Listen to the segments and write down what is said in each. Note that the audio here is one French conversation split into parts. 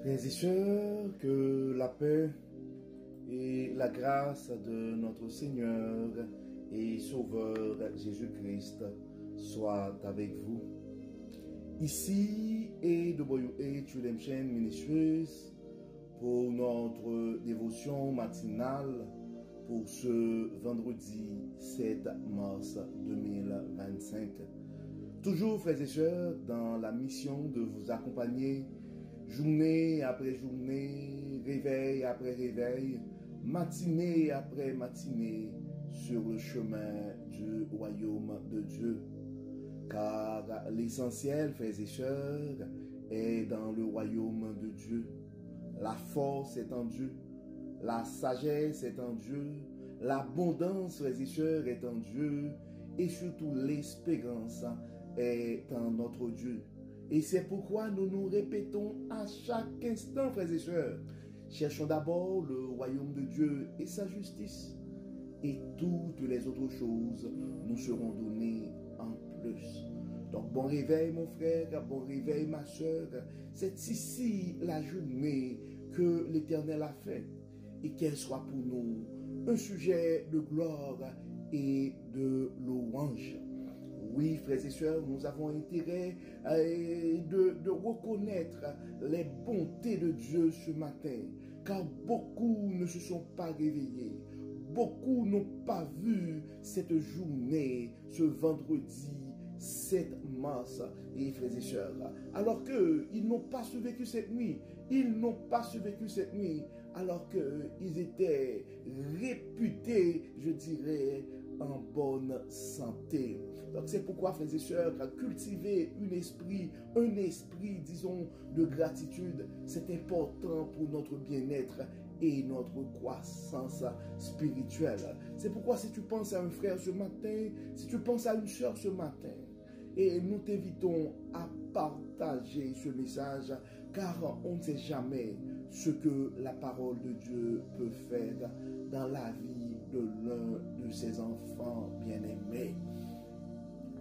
Frères et sœurs, que la paix et la grâce de notre Seigneur et Sauveur Jésus-Christ soient avec vous. Ici est de Boyoué Redemption Ministries pour notre dévotion matinale pour ce vendredi 7 mars 2025. Toujours, frères et sœurs, dans la mission de vous accompagner journée après journée, réveil après réveil, matinée après matinée, sur le chemin du royaume de Dieu. Car l'essentiel, frères et sœurs, est dans le royaume de Dieu. La force est en Dieu, la sagesse est en Dieu, l'abondance, frères et sœurs, est en Dieu, et surtout l'espérance est en notre Dieu. Et c'est pourquoi nous nous répétons à chaque instant, frères et sœurs, cherchons d'abord le royaume de Dieu et sa justice, et toutes les autres choses nous seront données en plus. Donc bon réveil mon frère, bon réveil ma sœur, c'est ici la journée que l'Éternel a faite, et qu'elle soit pour nous un sujet de gloire et de louange. Oui, frères et sœurs, nous avons intérêt de reconnaître les bontés de Dieu ce matin, car beaucoup ne se sont pas réveillés, beaucoup n'ont pas vu cette journée, ce vendredi 7 mars, et frères et sœurs, alors qu'ils n'ont pas survécu cette nuit, alors qu'ils étaient réputés, je dirais, en bonne santé. Donc c'est pourquoi, frères et sœurs, cultiver un esprit, disons, de gratitude, c'est important pour notre bien-être et notre croissance spirituelle. C'est pourquoi si tu penses à un frère ce matin, si tu penses à une sœur ce matin, et nous t'invitons à partager ce message, car on ne sait jamais ce que la parole de Dieu peut faire dans la vie de l'un de ses enfants bien-aimés.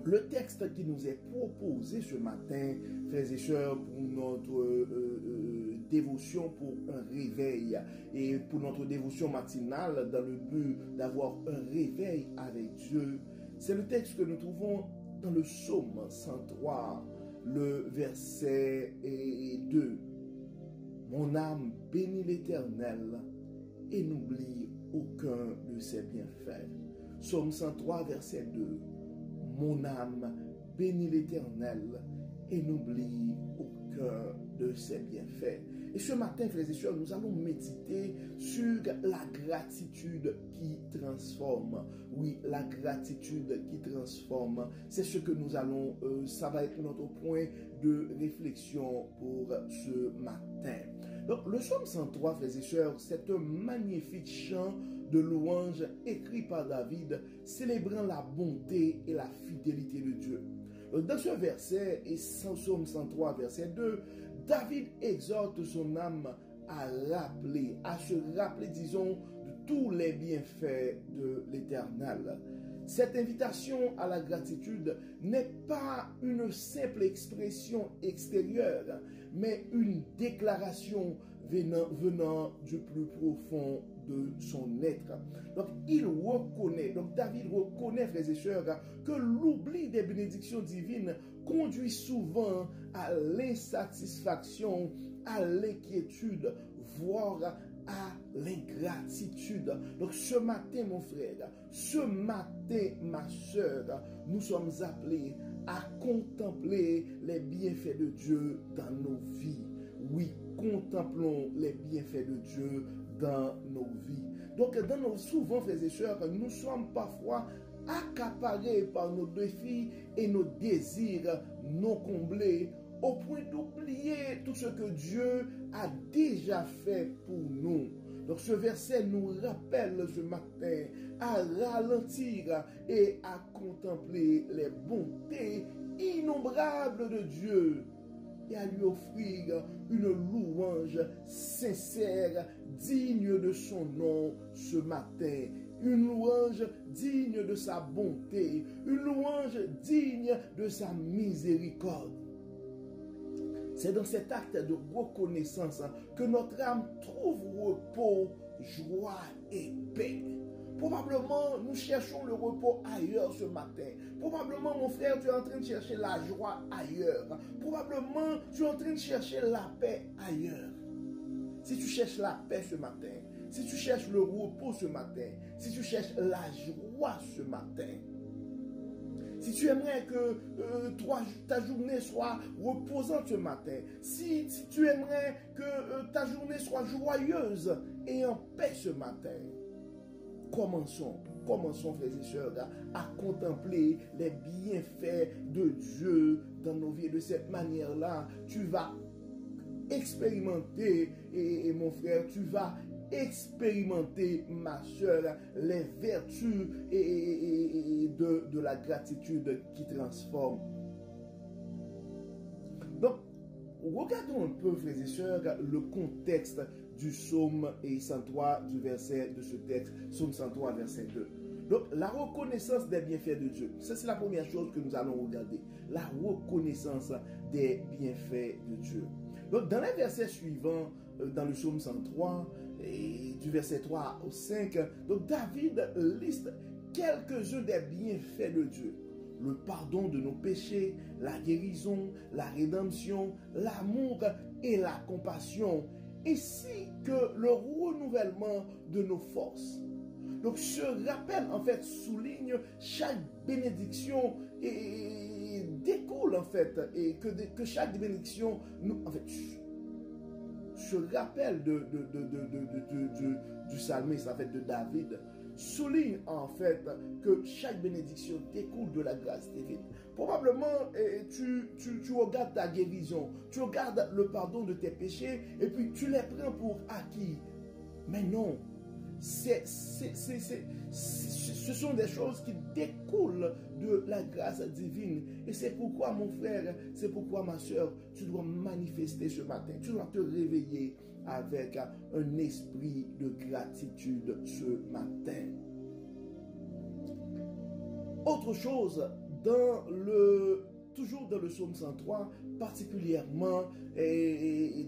Le texte qui nous est proposé ce matin, frères et sœurs, pour notre dévotion, pour un réveil, et pour notre dévotion matinale, dans le but d'avoir un réveil avec Dieu, c'est le texte que nous trouvons dans le psaume 103, le verset 2. Mon âme bénit l'Éternel et n'oublie aucun de ses bienfaits. Psaume 103, verset 2. Mon âme bénit l'Éternel et n'oublie aucun de ses bienfaits. Et ce matin, frères et sœurs, nous allons méditer sur la gratitude qui transforme. Oui, la gratitude qui transforme. C'est ce que nous allons, ça va être notre point de réflexion pour ce matin. Donc, le psaume 103, frères et sœurs, c'est un magnifique chant de louange écrit par David, célébrant la bonté et la fidélité de Dieu. Dans ce verset, et psaume 103, verset 2, David exhorte son âme à se rappeler, disons, de tous les bienfaits de l'Éternel. Cette invitation à la gratitude n'est pas une simple expression extérieure, mais une déclaration venant du plus profond de son être. Donc, David reconnaît, frères et sœurs, que l'oubli des bénédictions divines conduit souvent à l'insatisfaction, à l'inquiétude, voire à l'ingratitude. Donc ce matin, mon frère, ce matin, ma soeur, nous sommes appelés à contempler les bienfaits de Dieu dans nos vies. Oui, contemplons les bienfaits de Dieu dans nos vies. Donc souvent, frères et sœurs, nous sommes parfois accaparés par nos défis et nos désirs non comblés, au point d'oublier tout ce que Dieu a déjà fait pour nous. Donc ce verset nous rappelle ce matin à ralentir et à contempler les bontés innombrables de Dieu et à lui offrir une louange sincère, digne de son nom ce matin. Une louange digne de sa bonté, une louange digne de sa miséricorde. C'est dans cet acte de reconnaissance que notre âme trouve repos, joie et paix. Probablement, nous cherchons le repos ailleurs ce matin. Probablement, mon frère, tu es en train de chercher la joie ailleurs. Probablement, tu es en train de chercher la paix ailleurs. Si tu cherches la paix ce matin, si tu cherches le repos ce matin, si tu cherches la joie ce matin, si tu aimerais que ta journée soit reposante ce matin, si tu aimerais que ta journée soit joyeuse et en paix ce matin, commençons, frères et sœurs, à contempler les bienfaits de Dieu dans nos vies. De cette manière-là, tu vas expérimenter, et mon frère, tu vas expérimenter, ma soeur, les vertus de la gratitude qui transforme. Donc, regardons un peu, frères et sœurs, le contexte du psaume 103 du verset de ce texte, psaume 103, verset 2. Donc, la reconnaissance des bienfaits de Dieu. Ça, c'est la première chose que nous allons regarder. La reconnaissance des bienfaits de Dieu. Donc, dans les versets suivants, dans le psaume 103, et du verset 3 au 5, donc David liste quelques-uns des bienfaits de Dieu. Le pardon de nos péchés, la guérison, la rédemption, l'amour et la compassion, ainsi que le renouvellement de nos forces. Donc ce rappel en fait souligne chaque bénédiction et découle en fait et que chaque bénédiction nous en fait ce rappel du psalmiste en fait de David souligne en fait que chaque bénédiction découle de la grâce divine. Probablement tu regardes ta guérison, tu regardes le pardon de tes péchés et puis tu les prends pour acquis. Mais non, ce sont des choses qui découlent de la grâce divine. Et c'est pourquoi, mon frère, c'est pourquoi, ma soeur, tu dois manifester ce matin. Tu dois te réveiller avec un esprit de gratitude ce matin. Autre chose, toujours dans le psaume 103, particulièrement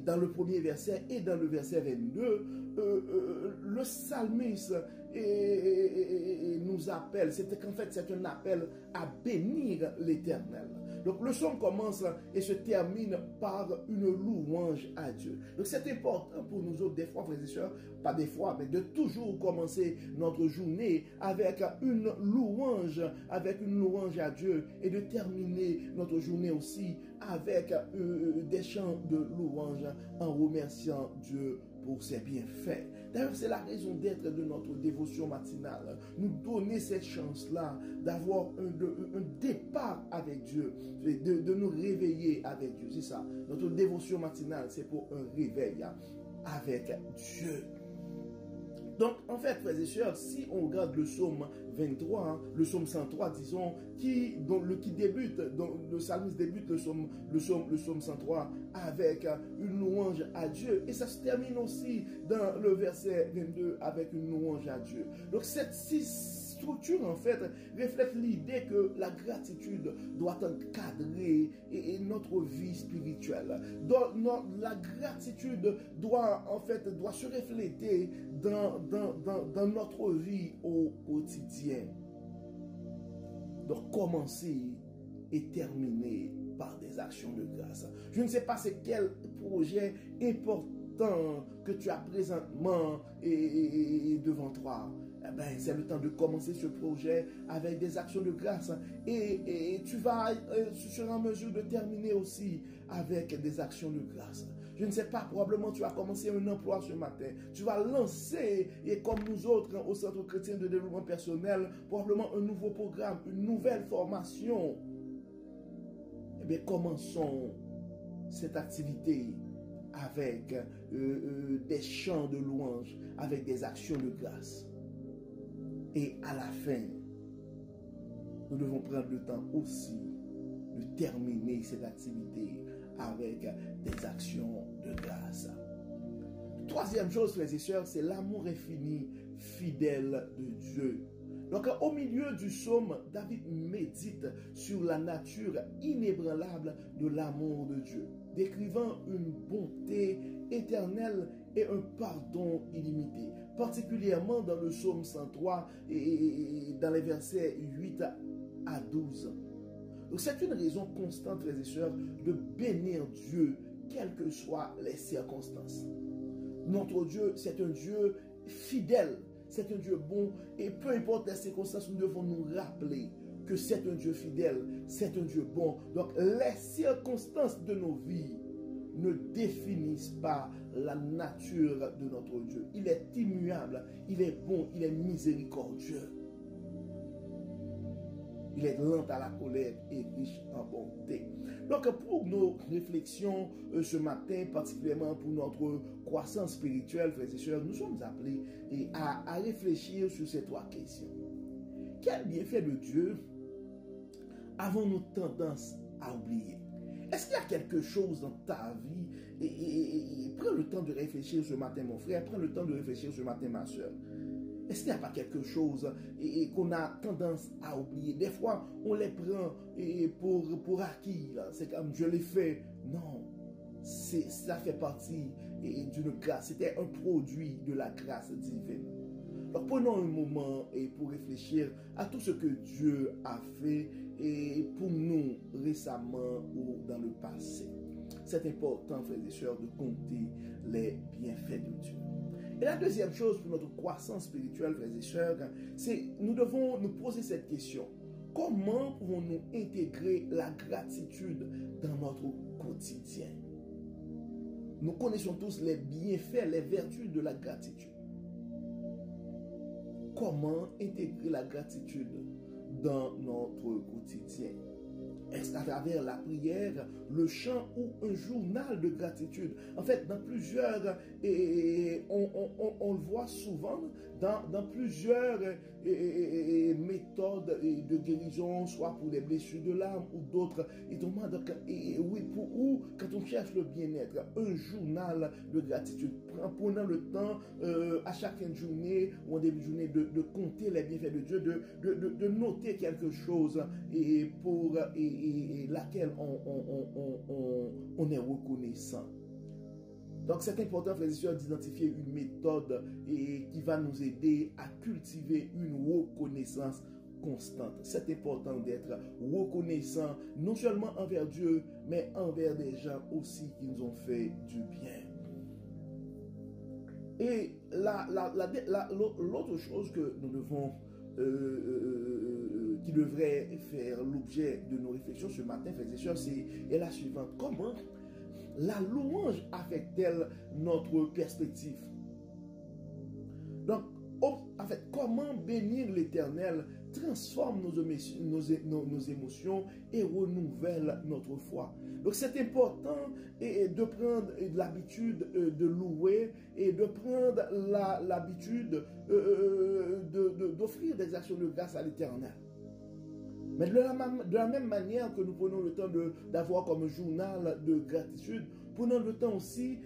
dans le premier verset et dans le verset 22, le psalmiste nous appelle, qu'en fait c'est un appel à bénir l'Éternel. Donc le psaume commence et se termine par une louange à Dieu. Donc c'est important pour nous autres, des fois, frères et sœurs, pas des fois, mais de toujours commencer notre journée avec une louange à Dieu et de terminer notre journée aussi avec des chants de louange en remerciant Dieu pour ses bienfaits. D'ailleurs, c'est la raison d'être de notre dévotion matinale. Nous donner cette chance-là d'avoir un départ avec Dieu, de nous réveiller avec Dieu. C'est ça. Notre dévotion matinale, c'est pour un réveil avec Dieu. Donc, en fait, frères et sœurs, si on regarde le psaume 23, le psaume 103, disons, le psalmiste débute le psaume 103 avec une louange à Dieu. Et ça se termine aussi dans le verset 22 avec une louange à Dieu. Donc, cette structure, en fait, reflète l'idée que la gratitude doit encadrer notre vie spirituelle. La gratitude doit se refléter dans notre vie au quotidien. Donc, commencer et terminer par des actions de grâce. Je ne sais pas c'est quel projet important que tu as présentement devant toi. Eh ben, c'est le temps de commencer ce projet avec des actions de grâce et tu seras en mesure de terminer aussi avec des actions de grâce. Je ne sais pas, probablement tu as commencé un emploi ce matin. Tu vas lancer, et comme nous autres au Centre chrétien de développement personnel, probablement un nouveau programme, une nouvelle formation. Eh bien, commençons cette activité avec des chants de louange, avec des actions de grâce. Et à la fin, nous devons prendre le temps aussi de terminer cette activité avec des actions de grâce. Troisième chose, frères et sœurs, c'est l'amour infini, fidèle de Dieu. Donc, au milieu du psaume, David médite sur la nature inébranlable de l'amour de Dieu. décrivant une bonté éternelle et un pardon illimité, particulièrement dans le psaume 103 et dans les versets 8 à 12. Donc c'est une raison constante, frères et sœurs, de bénir Dieu, quelles que soient les circonstances. Notre Dieu, c'est un Dieu fidèle, c'est un Dieu bon, et peu importe les circonstances, nous devons nous rappeler que c'est un Dieu fidèle, c'est un Dieu bon. Donc les circonstances de nos vies ne définissent pas la nature de notre Dieu. Il est immuable, il est bon, il est miséricordieux. Il est lent à la colère et riche en bonté. Donc pour nos réflexions ce matin, particulièrement pour notre croissance spirituelle, frères et sœurs, nous sommes appelés à réfléchir sur ces trois questions. Quel bienfait de Dieu avons-nous tendance à oublier? Est-ce qu'il y a quelque chose dans ta vie? Et prends le temps de réfléchir ce matin, mon frère. Prends le temps de réfléchir ce matin, ma soeur. Est-ce qu'il n'y a pas quelque chose qu'on a tendance à oublier? Des fois, on les prend pour acquis. C'est comme je l'ai fait. Non, ça fait partie d'une grâce. C'était un produit de la grâce divine. Donc prenons un moment pour réfléchir à tout ce que Dieu a fait pour nous récemment ou dans le passé. C'est important, frères et sœurs, de compter les bienfaits de Dieu. Et la deuxième chose pour notre croissance spirituelle, frères et sœurs, c'est nous devons nous poser cette question. Comment pouvons-nous intégrer la gratitude dans notre quotidien? Nous connaissons tous les bienfaits, les vertus de la gratitude. Comment intégrer la gratitude dans notre quotidien? Est-ce à travers la prière, le chant ou un journal de gratitude? En fait, dans plusieurs, on le voit souvent, dans plusieurs méthodes de guérison, soit pour les blessures de l'âme ou d'autres. Ou quand on cherche le bien-être, un journal de gratitude. Prenant le temps à chaque fin de journée ou en début de journée de compter les bienfaits de Dieu, de noter quelque chose pour laquelle on est reconnaissant. Donc c'est important, frères et sœurs, d'identifier une méthode qui va nous aider à cultiver une reconnaissance constante. C'est important d'être reconnaissant non seulement envers Dieu, mais envers des gens aussi qui nous ont fait du bien. Et l'autre chose que nous devons qui devrait faire l'objet de nos réflexions ce matin, frères et sœurs, est la suivante. Comment la louange affecte-t-elle notre perspective? Donc, en fait, comment bénir l'Éternel transforme nos émotions et renouvelle notre foi. Donc c'est important de prendre l'habitude de louer et de prendre l'habitude d'offrir des actions de grâce à l'Éternel. Mais de la même manière que nous prenons le temps d'avoir comme journal de gratitude, prenons le temps aussi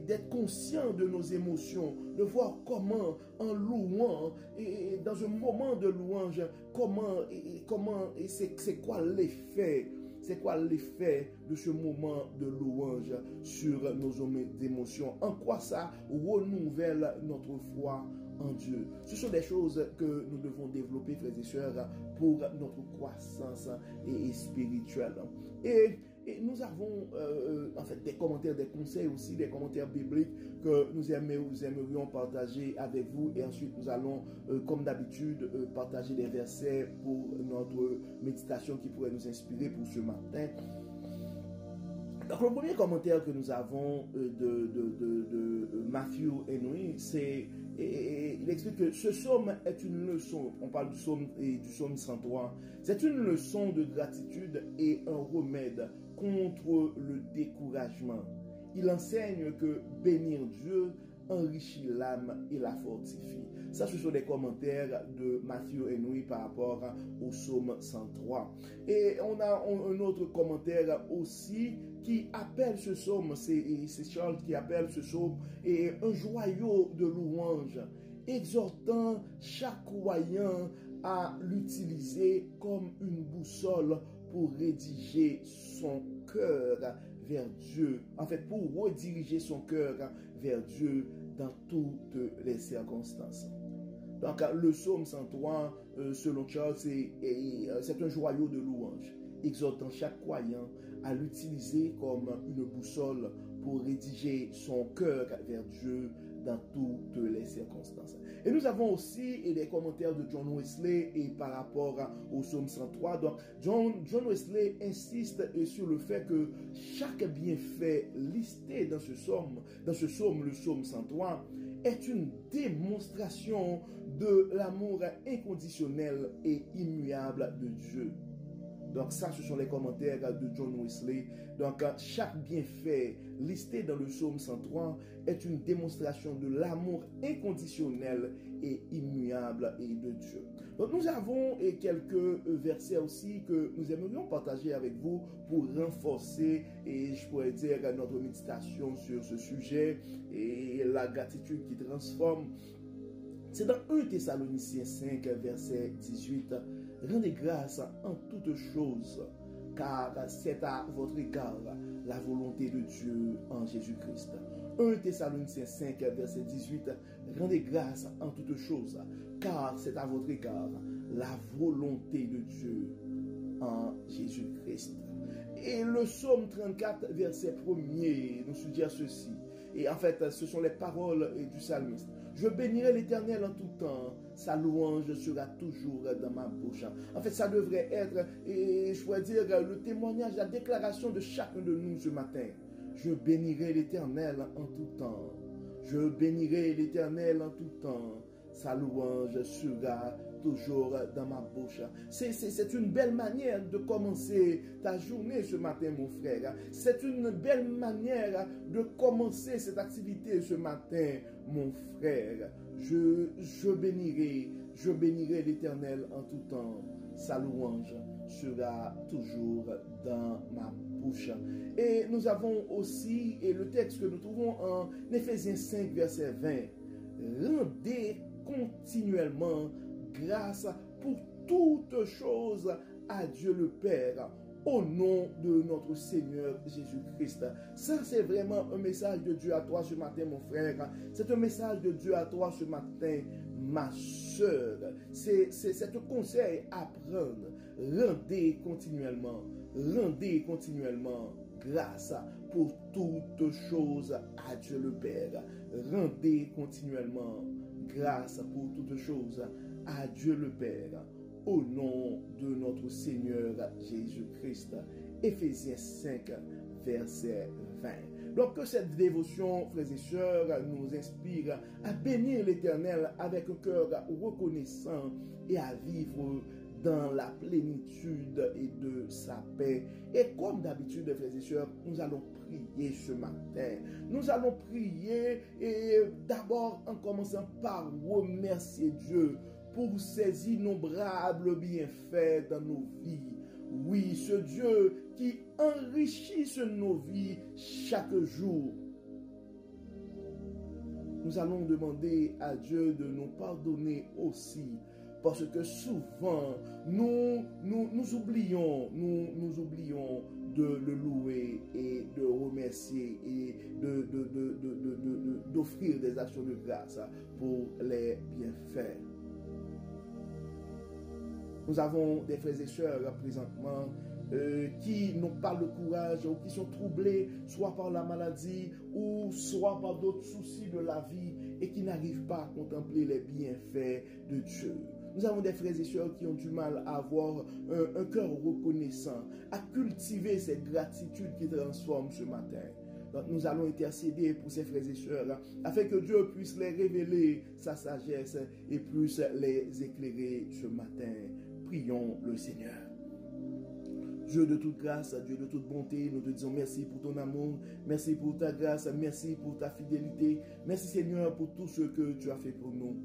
d'être conscient de nos émotions, de voir comment, en louant, dans un moment de louange, c'est quoi l'effet. C'est quoi l'effet de ce moment de louange sur nos émotions? En quoi ça renouvelle notre foi en Dieu? Ce sont des choses que nous devons développer, frères et sœurs, pour notre croissance spirituelle. Et nous avons en fait des commentaires, des conseils aussi, des commentaires bibliques que nous aimerions partager avec vous. Et ensuite, nous allons, comme d'habitude, partager des versets pour notre méditation qui pourrait nous inspirer pour ce matin. Donc, le premier commentaire que nous avons de Matthew Henry, c'est, il explique que ce psaume est une leçon. On parle du psaume 103. C'est une leçon de gratitude et un remède contre le découragement. Il enseigne que bénir Dieu enrichit l'âme et la fortifie. Ça, ce sont des commentaires de Matthew Henry par rapport au psaume 103. Et on a un autre commentaire aussi qui appelle ce psaume, c'est Charles qui appelle ce psaume un joyau de louange, exhortant chaque croyant à l'utiliser comme une boussole pour rédiger son cœur vers Dieu, en fait, pour rediriger son cœur vers Dieu dans toutes les circonstances. Donc, le psaume 103, selon Charles, c'est un joyau de louange, exhortant chaque croyant à l'utiliser comme une boussole pour rédiger son cœur vers Dieu dans toutes les circonstances. Et nous avons aussi des commentaires de John Wesley et par rapport au psaume 103. Donc, John Wesley insiste sur le fait que chaque bienfait listé dans ce psaume, le psaume 103, est une démonstration de l'amour inconditionnel et immuable de Dieu. Donc ça, ce sont les commentaires de John Wesley. Donc chaque bienfait listé dans le psaume 103 est une démonstration de l'amour inconditionnel et immuable de Dieu. Donc nous avons quelques versets aussi que nous aimerions partager avec vous pour renforcer, et je pourrais dire, notre méditation sur ce sujet et la gratitude qui transforme. C'est dans 1 Thessaloniciens 5, verset 18. Rendez grâce en toutes choses, car c'est à votre égard la volonté de Dieu en Jésus-Christ. 1 Thessaloniciens 5, verset 18. Rendez grâce en toutes choses, car c'est à votre égard la volonté de Dieu en Jésus-Christ. Et le psaume 34, verset 1er, nous suggère ceci. Et en fait, ce sont les paroles du psalmiste. Je bénirai l'Éternel en tout temps, sa louange sera toujours dans ma bouche. En fait, ça devrait être, et je pourrais dire, le témoignage, la déclaration de chacun de nous ce matin. Je bénirai l'Éternel en tout temps. Je bénirai l'Éternel en tout temps. Sa louange sera toujours dans ma bouche. C'est une belle manière de commencer ta journée ce matin, mon frère. C'est une belle manière de commencer cette activité ce matin, mon frère. Je bénirai l'Éternel en tout temps. Sa louange sera toujours dans ma bouche. Et nous avons aussi, et le texte que nous trouvons en Éphésiens 5, verset 20. Rendez continuellement grâce pour toutes choses à Dieu le Père, au nom de notre Seigneur Jésus-Christ. Ça, c'est vraiment un message de Dieu à toi ce matin, mon frère. C'est un message de Dieu à toi ce matin, ma soeur. C'est un conseil à prendre. Rendez continuellement grâce pour toutes choses à Dieu le Père. Rendez continuellement grâce pour toutes choses à Dieu le Père, au nom de notre Seigneur Jésus-Christ. Éphésiens 5, verset 20. Donc que cette dévotion, frères et sœurs, nous inspire à bénir l'Éternel avec un cœur reconnaissant et à vivre dans la plénitude et de sa paix. Et comme d'habitude, frères et sœurs, nous allons prier ce matin. Nous allons prier et d'abord en commençant par remercier Dieu pour ses innombrables bienfaits dans nos vies. Oui, ce Dieu qui enrichit nos vies chaque jour. Nous allons demander à Dieu de nous pardonner aussi, parce que souvent nous oublions de le louer et de remercier et d'offrir des actions de grâce pour les bienfaits. Nous avons des frères et sœurs présentement qui n'ont pas le courage ou qui sont troublés soit par la maladie ou soit par d'autres soucis de la vie et qui n'arrivent pas à contempler les bienfaits de Dieu. Nous avons des frères et sœurs qui ont du mal à avoir un cœur reconnaissant, à cultiver cette gratitude qui transforme ce matin. Donc nous allons intercéder pour ces frères et sœurs afin que Dieu puisse les révéler sa sagesse et puisse les éclairer ce matin. Prions le Seigneur. Dieu de toute grâce, Dieu de toute bonté, nous te disons merci pour ton amour, merci pour ta grâce, merci pour ta fidélité, merci Seigneur pour tout ce que tu as fait pour nous.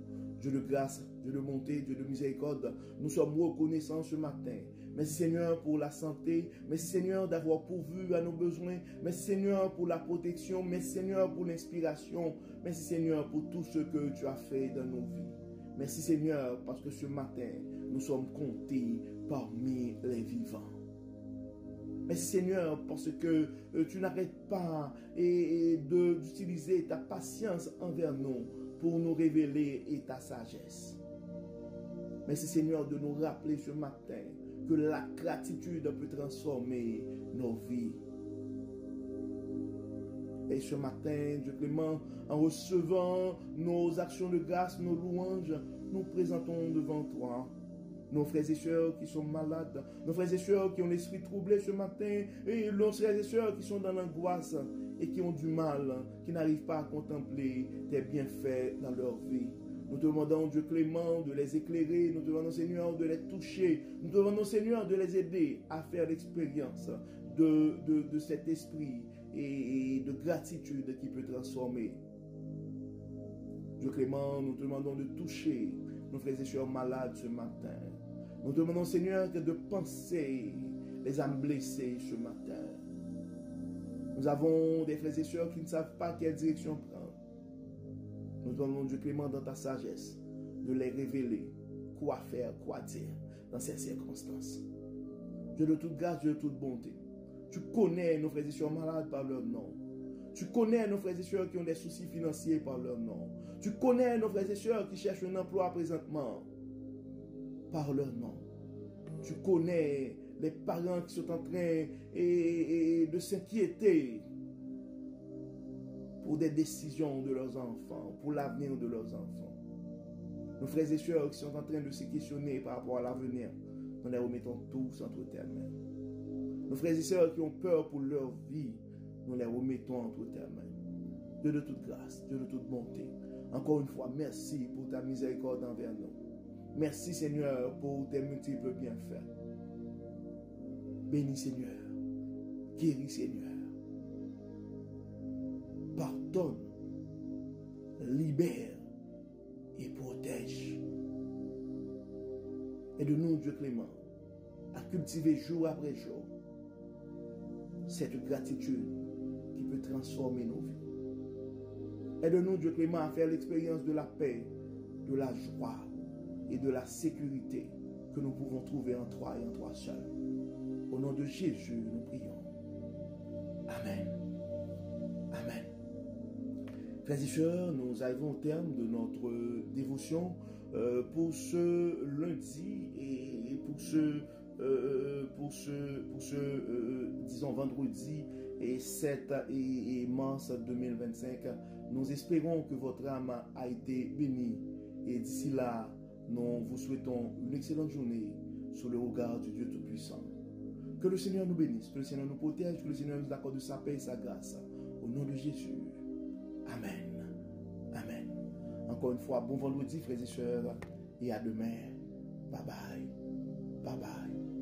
Dieu de grâce, Dieu de bonté, Dieu de miséricorde, nous sommes reconnaissants ce matin. Merci Seigneur pour la santé, merci Seigneur d'avoir pourvu à nos besoins, merci Seigneur pour la protection, merci Seigneur pour l'inspiration, merci Seigneur pour tout ce que tu as fait dans nos vies. Merci Seigneur parce que ce matin, nous sommes comptés parmi les vivants. Merci Seigneur, parce que tu n'arrêtes pas d'utiliser ta patience envers nous pour nous révéler et ta sagesse. Merci Seigneur de nous rappeler ce matin que la gratitude peut transformer nos vies. Et ce matin, Dieu clément, en recevant nos actions de grâce, nos louanges, nous présentons devant toi nos frères et sœurs qui sont malades, nos frères et sœurs qui ont l'esprit troublé ce matin, et nos frères et sœurs qui sont dans l'angoisse et qui ont du mal, qui n'arrivent pas à contempler tes bienfaits dans leur vie. Nous te demandons, Dieu clément, de les éclairer, nous te demandons, Seigneur, de les toucher, nous te demandons, Seigneur, de les aider à faire l'expérience de cet esprit et de gratitude qui peut transformer. Dieu clément, nous te demandons de toucher nos frères et sœurs malades ce matin. Nous te demandons, Seigneur, de penser les âmes blessées ce matin. Nous avons des frères et sœurs qui ne savent pas quelle direction prendre. Nous te demandons, Dieu clément, dans ta sagesse, de les révéler quoi faire, quoi dire dans ces circonstances. Dieu de toute grâce, Dieu de toute bonté. Tu connais nos frères et sœurs malades par leur nom. Tu connais nos frères et sœurs qui ont des soucis financiers par leur nom. Tu connais nos frères et sœurs qui cherchent un emploi présentement par leur nom. Tu connais les parents qui sont en train de s'inquiéter pour des décisions de leurs enfants, pour l'avenir de leurs enfants. Nos frères et sœurs qui sont en train de se questionner par rapport à l'avenir, nous les remettons tous entre tes mains. Nos frères et sœurs qui ont peur pour leur vie, nous les remettons entre tes mains. Dieu de toute grâce, Dieu de toute bonté. Encore une fois, merci pour ta miséricorde envers nous. Merci Seigneur pour tes multiples bienfaits. Bénis Seigneur. Guéris Seigneur. Pardonne. Libère et protège. Aide-nous, Dieu clément, à cultiver jour après jour cette gratitude qui peut transformer nos vies. Aide-nous, Dieu clément, à faire l'expérience de la paix, de la joie et de la sécurité que nous pouvons trouver en toi et en toi seul. Au nom de Jésus, nous prions. Amen. Amen. Frères et sœurs, nous arrivons au terme de notre dévotion pour ce lundi et pour ce disons vendredi et 7 et mars 2025. Nous espérons que votre âme a été bénie et d'ici là, nous vous souhaitons une excellente journée sous le regard du Dieu Tout-Puissant. Que le Seigneur nous bénisse, que le Seigneur nous protège, que le Seigneur nous accorde sa paix et sa grâce. Au nom de Jésus. Amen. Amen. Encore une fois, bon vendredi, frères et sœurs, et à demain. Bye bye. Bye bye.